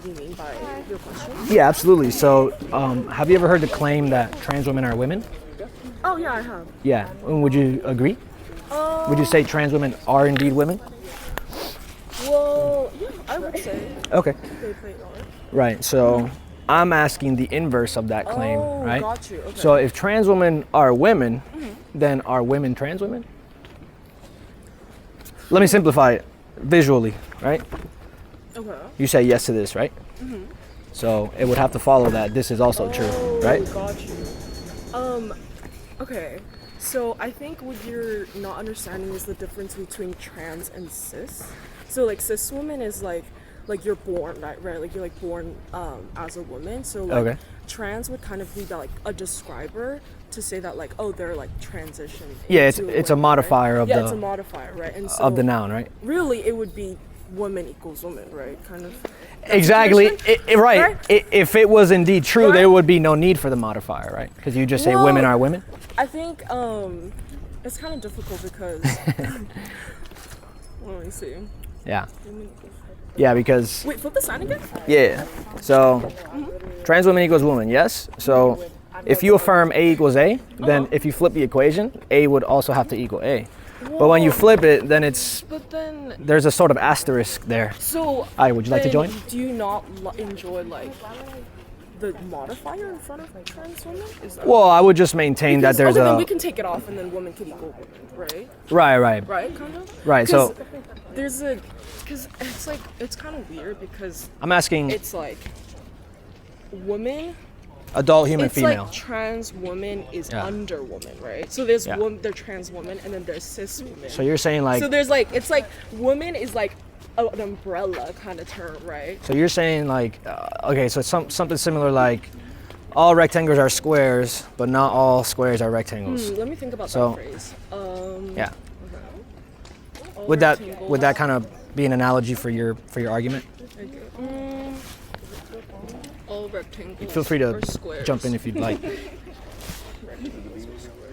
you mean by your question? Yeah, absolutely. So, have you ever heard the claim that trans women are women? Oh yeah, I have. Yeah. And would you agree? Would you say trans women are indeed women? Well, yeah, I would say Okay. they play a role. Right. So, I'm asking the inverse of that claim, Oh, right? got you. Okay. So, if trans women are women, then are women trans women? Let me simplify it visually, right? Okay. You say yes to this, right? So it would have to follow that this is also true, right? Got you. Okay. So I think what you're not understanding is the difference between trans and cis. So like cis woman is like you're born, right? Like you're like born as a woman. So like Okay. trans would kind of be like a describer to say that like, oh, they're like transitioned. Yeah, into it's a woman, modifier right? of Yeah, the it's a modifier, right? And so of the noun, right? really it would be woman equals woman, right? Kind of. That's Exactly. the definition? Right. If it was indeed true, Right. there would be no need for the modifier, right? Because you just say Well, women are women. I think it's kind of difficult because let me see. Yeah. Yeah, because Wait, flip the sign again? yeah. So trans woman equals woman, yes. So if you affirm A equals A, then if you flip the equation, A would also have to equal A. But when you flip it, then But then, there's a sort of asterisk there. so. Hi, would you like to then join? Do you not enjoy like the modifier in front of trans women? Is that Well, I would just maintain that Because- there's okay, then a we can take it off and then woman can equal woman, right? right. Right, kind of. Right, so- 'Cause there's a because it's like it's kind of weird because I'm asking it's like woman. adult human It's female. like trans woman is Yeah. under woman, right? So there's Yeah. they're trans woman and then there's cis woman. So you're saying like So there's like it's like woman is like an umbrella kind of term, right? so you're saying like okay, so something similar like all rectangles are squares, but not all squares are rectangles. Let me think about So- that phrase. Yeah. All Would that rectangles- kind of be an analogy for your argument? all rectangles. Feel free to or squares. jump in if you'd like.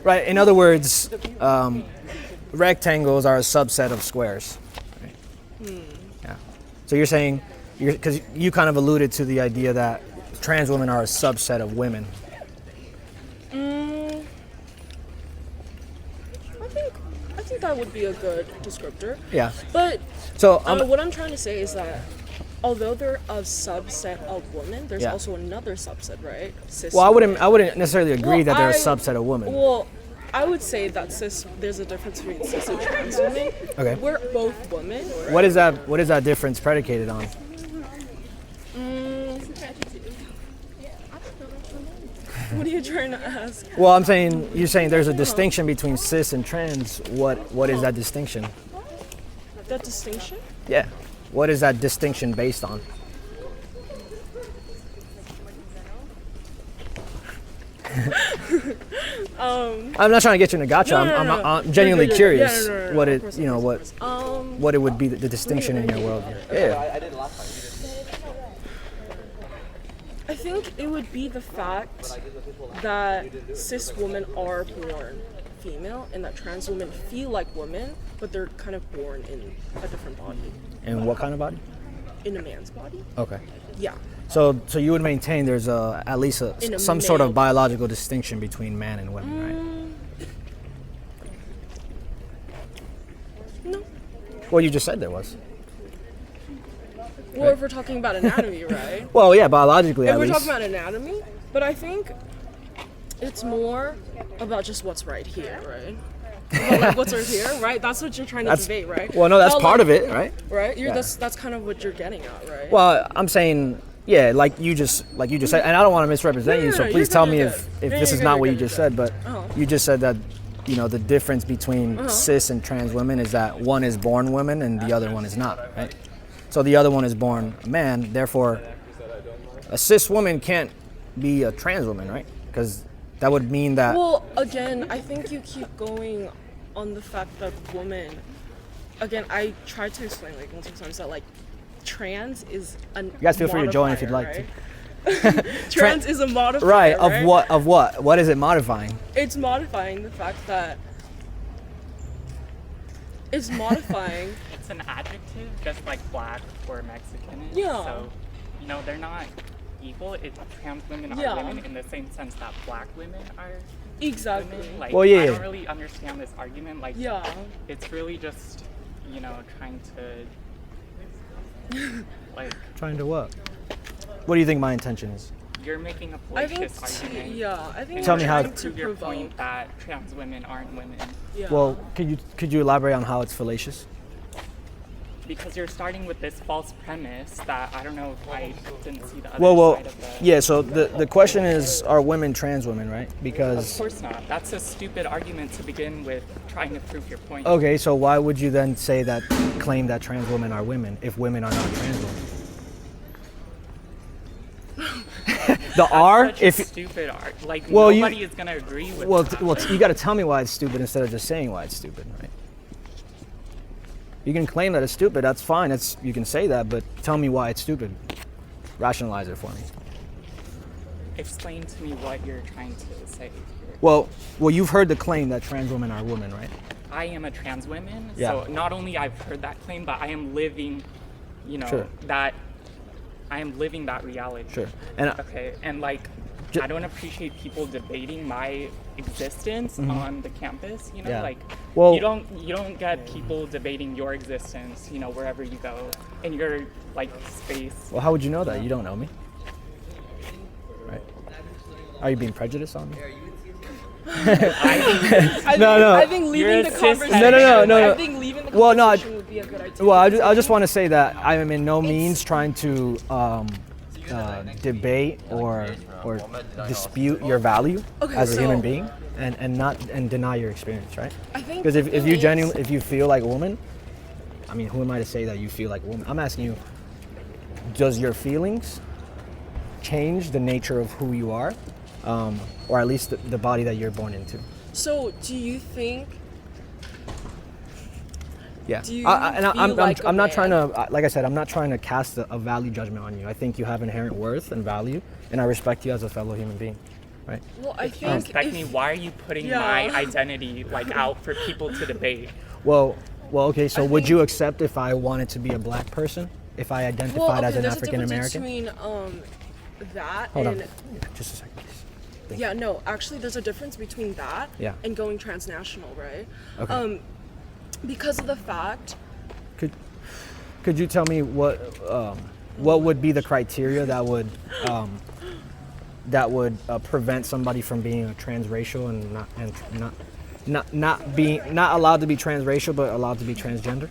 Right. In other words, rectangles are a subset of squares. Right? Yeah. So you're saying, because you kind of alluded to the idea that trans women are a subset of women. I think that would be a good descriptor. Yeah. But So what I'm trying to say is that although they're a subset of women, there's Yeah. also another subset, right? Cis well, I women. wouldn't necessarily agree Well, that they're a I- subset of women. Well, I would say that there's a difference between cis and trans women. Okay. We're both women. Right? What is that difference predicated on? What are you trying to ask? Well, you're saying there's a distinction between cis and trans. What is that distinction? That distinction? Yeah. What is that distinction based on? I'm not trying to get you in a gotcha. No. I'm genuinely Yeah, curious no, what of it course, you know of what course. what it would be the distinction in your world. Yeah. I think it would be the fact that cis women are born female and that trans women feel like women, but they're kind of born in a different body, And what kind of body? in a man's body. Okay. Yeah. So you would maintain there's at least In a some sort of male. biological distinction between man and women, right? No. Well, you just said there was. Well, if we're talking about anatomy, right? Well, yeah, biologically If at we're least. talking about anatomy, but I think it's more about just what's right here, right? About, like, what's right here, right? That's what you're trying to debate, right? Well, no, that's About, part like, of it, right? Right? Yeah. That's kind of what you're getting at, right? Well, I'm saying, yeah, like you just said, and I don't want to misrepresent you, so no, please you're tell good, me you're if good. this Yeah, is you're not good, what you're you good, just you're said, but Uh-huh. you just said that, the difference between cis and trans women is that one is born woman and the other one is not, right? So the other one is born a man, therefore a cis woman can't be a trans woman, right? Because that would mean that Well, again, I think you keep going on the fact that woman. Again, I tried to explain like multiple times that like trans is a. You guys feel free to join if you'd like to. Trans is a modifier. right, right? of what? What is it modifying? It's modifying the fact that. It's modifying. It's an adjective, just like black or Mexican. Yeah. So you know, they're not equal. Trans women are Yeah. women in the same sense that black women are Exactly. women. Like, Well, yeah. I don't really understand this argument. Like, Yeah. it's really just, you know, trying to, like, Trying to what? What do you think my intention is? you're making a I think fallacious argument. I think Tell you're me how trying to to prove your provoke. point that trans women aren't women. Yeah. Well, could you elaborate on how it's fallacious? Because you're starting with this false premise that I don't know if I didn't see the other Well, side of the. yeah. So the question is, are women trans women, right? Of Because course not. That's a stupid argument to begin with, trying to prove your point. okay, so why would you then say that claim that trans women are women if women are not trans women? The R, Such a if stupid art. Like, Well, you- nobody is gonna agree with well, that. you got to tell me why it's stupid instead of just saying why it's stupid, right? You can claim that it's stupid. That's fine. You can say that, but tell me why it's stupid. Rationalize it for me. Explain to me what you're trying to say here. Well, you've heard the claim that trans women are women, right? I am a trans woman, Yeah. so not only I've heard that claim, but I am living, you know, Sure. that I am living that reality. Sure. And Okay, and like, Ju- I don't appreciate people debating my existence on the campus. You know, Mm-hmm. Yeah. like, Well- you don't get people debating your existence. You know, wherever you go in your like space. well, how would you know that? You don't know me, right? Are you being prejudiced on me? I No, think, no. I think You're leaving a the cis- conversation. No. I think leaving the Well, no, I- conversation would be a good idea. Well, I just want to say that I am in no means trying to debate or dispute your value Okay, as a so- human being and deny your experience, right? I think Because the if thing you is- genuinely, if you feel like a woman, I mean, who am I to say that you feel like a woman? I'm asking you, does your feelings change the nature of who you are, or at least the body that you're born into? So, do you think? Yeah, Do you I'm feel like a not trying man? to, like I said, I'm not trying to cast a value judgment on you. I think you have inherent worth and value, and I respect you as a fellow human being, right? Well, I If you think respect if- me, why are you putting Yeah. my identity like out for people to debate? Well, okay. So I would think- you accept if I wanted to be a black person, if I identified as an there's African a difference American? between that Hold and on, just a second, please. Thank yeah, no, actually, there's a difference between that Yeah. and going transnational, right? Okay. Because of the fact. Could you tell me what would be the criteria that would prevent somebody from being a transracial and not allowed to be transracial but allowed to be transgender?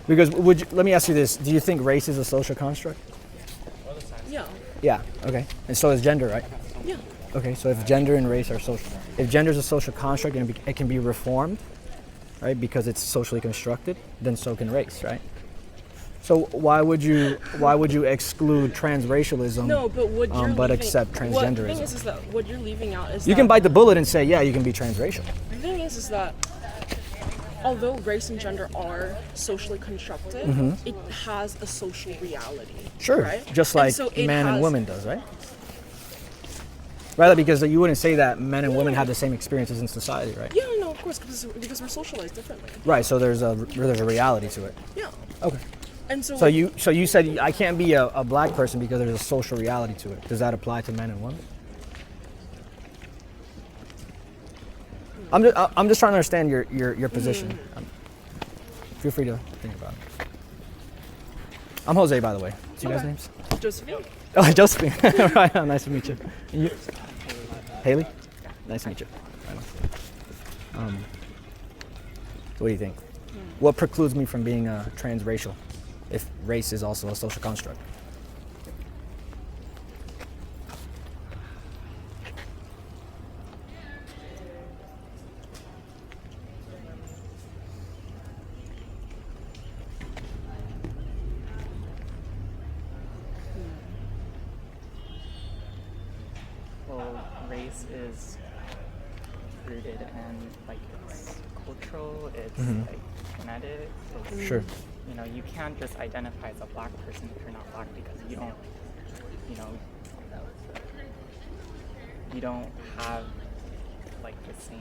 Because let me ask you this: do you think race is a social construct? Yeah. Yeah. Okay. And so is gender, right? Yeah. Okay. So if gender and race are social, if gender is a social construct and it can be reformed, right, because it's socially constructed, then so can race, right? So why would you exclude transracialism? No, but what you're but leaving, accept What the transgenderism? thing is that what you're leaving out is You that, can bite the bullet and say, yeah, you can be transracial. The thing is that although race and gender are socially constructed, it has a social reality. Mm-hmm. Sure, Right? just And like so it man and has- woman does, right? Rather, because you wouldn't say that men and women have the same experiences in society, right? Yeah, no, of course, because we're socialized differently. Right. So there's a reality to it. Yeah. Okay. And so, So you said I can't be a black person because there's a social reality to it. Does that apply to men and women? I'm just trying to understand your position. Feel free to think about it. I'm Jose, by the way. What's your guys' Okay. names? Josephine. Oh, Josephine. Right on. Nice to meet you. And you? Haley? Nice to meet you. Right on. What do you think? What precludes me from being transracial if race is also a social construct? Well, race is rooted in like it's cultural, it's like genetic. It's, Sure. You know, you can't just identify as a black person if you're not black because you don't, you don't have like the same.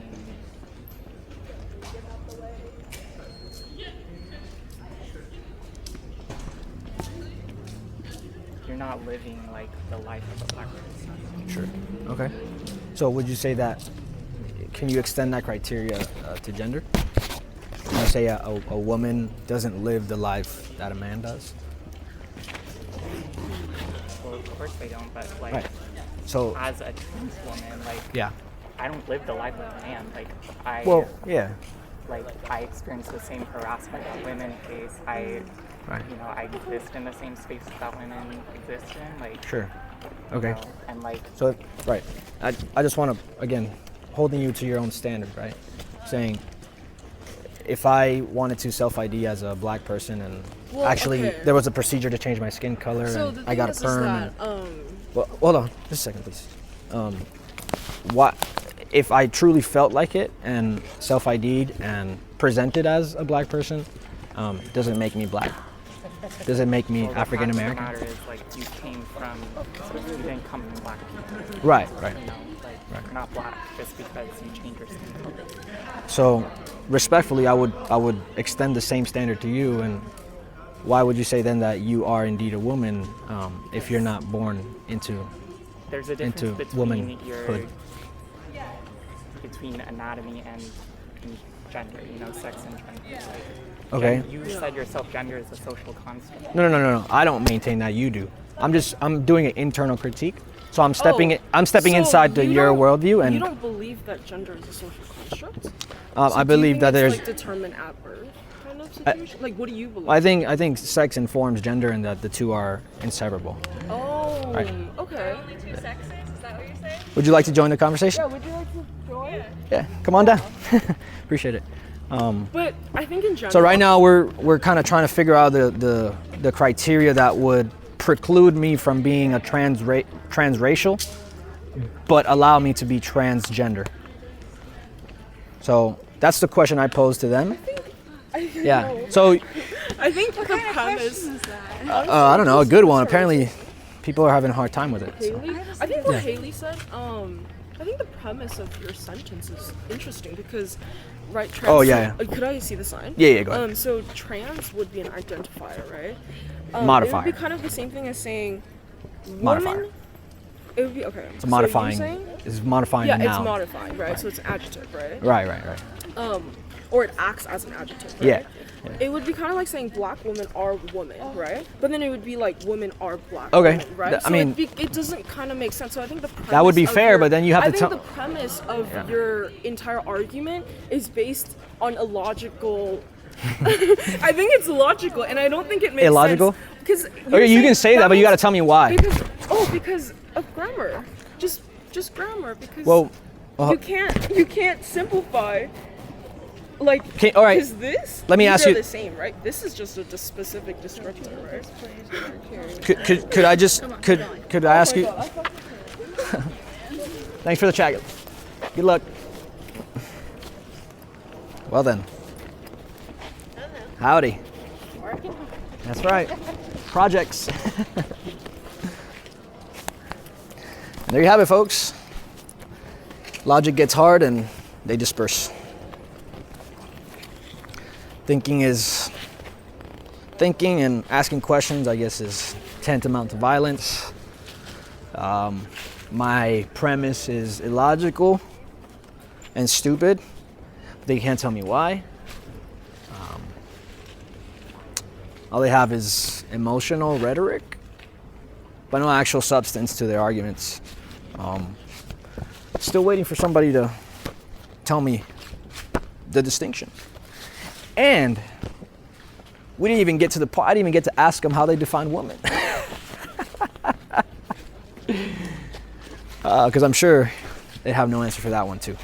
you're not living like the life of a black person. Sure. Okay. So would you say that, can you extend that criteria to gender? Can you say a woman doesn't live the life that a man does? Well, of course they don't, but like Right. So, as a trans woman, like yeah. I don't live the life of a man. Like Well, yeah. I experience the same harassment that women face. I Right. I exist in the same spaces that women exist in. Like Sure. Okay. and like So, right. I just want to, again, holding you to your own standard, right? Saying, if I wanted to self-ID as a black person and actually there was a procedure to change my skin color So and the I got a thing is perm. that, Well, hold on, just a second, please. What if I truly felt like it and self-ID'd and presented as a black person? Does it make me black? Does it make me well, African The American? fact of the matter is, like, you came from, you didn't come from black people. Right, right. You're not black just because you change your skin color. So, respectfully, I would extend the same standard to you. And why would you say then that you are indeed a woman if you're not born into There's a difference into between womanhood? between anatomy and gender, sex and gender. Like, Okay. You said yourself gender is a social construct. No. I don't maintain that. You do. I'm doing an internal critique. So I'm stepping inside so your worldview, and you don't believe that gender is a social construct? I believe that there's. Like determined at birth kind of situation. Like, what do you believe? I think sex informs gender, and that the two are inseparable. Oh, Right. okay. Two sexes? Is that what you're saying? Would you like to join the conversation? Would you like to join? Yeah, come on down. Appreciate it. But I think in general. So right now we're kind of trying to figure out the criteria that would preclude me from being a transracial, but allow me to be transgender. So that's the question I posed to them. Yeah. So I think the premise. I don't know, a good one. Apparently, people are having a hard time with it. So. Haley? I think what Haley said, I think the premise of your sentence is interesting because, right, trans... Oh, yeah. Could I see the sign? Yeah, go ahead. So trans would be an identifier, right? Modifier. It would be kind of the same thing as saying woman... Modifier. It would be, okay. It's modifying. So you're saying, It's modifying yeah, the noun. it's modifying, right? So it's an adjective, right? Right. Or it acts as an adjective, right? Yeah. It would be kind of like saying black women are women, right? But then it would be like women are black Okay. women, right? I mean, it doesn't kind of make sense. So I think the premise that would be of fair, but then you have I to think tell. the premise of your entire argument is based on a logical. I think it's logical, and I don't think it makes Illogical? sense. Because Okay, you can say that, but you got to tell me why. Because of grammar, just grammar. Because Well, you can't simplify. Like, Okay, all right. Because this, Let me these ask are you- the same, right? This is just a specific descriptor, right? could I just could I ask you? Thanks for the chat. Good luck. Well then. Howdy. That's right. Projects. There you have it, folks. Logic gets hard and they disperse. Thinking and asking questions, I guess, is tantamount to violence. My premise is illogical and stupid. But they can't tell me why. All they have is emotional rhetoric, but no actual substance to their arguments. Still waiting for somebody to tell me the distinction. And we didn't even get to the part. I didn't even get to ask them how they define woman. Because I'm sure they have no answer for that one too.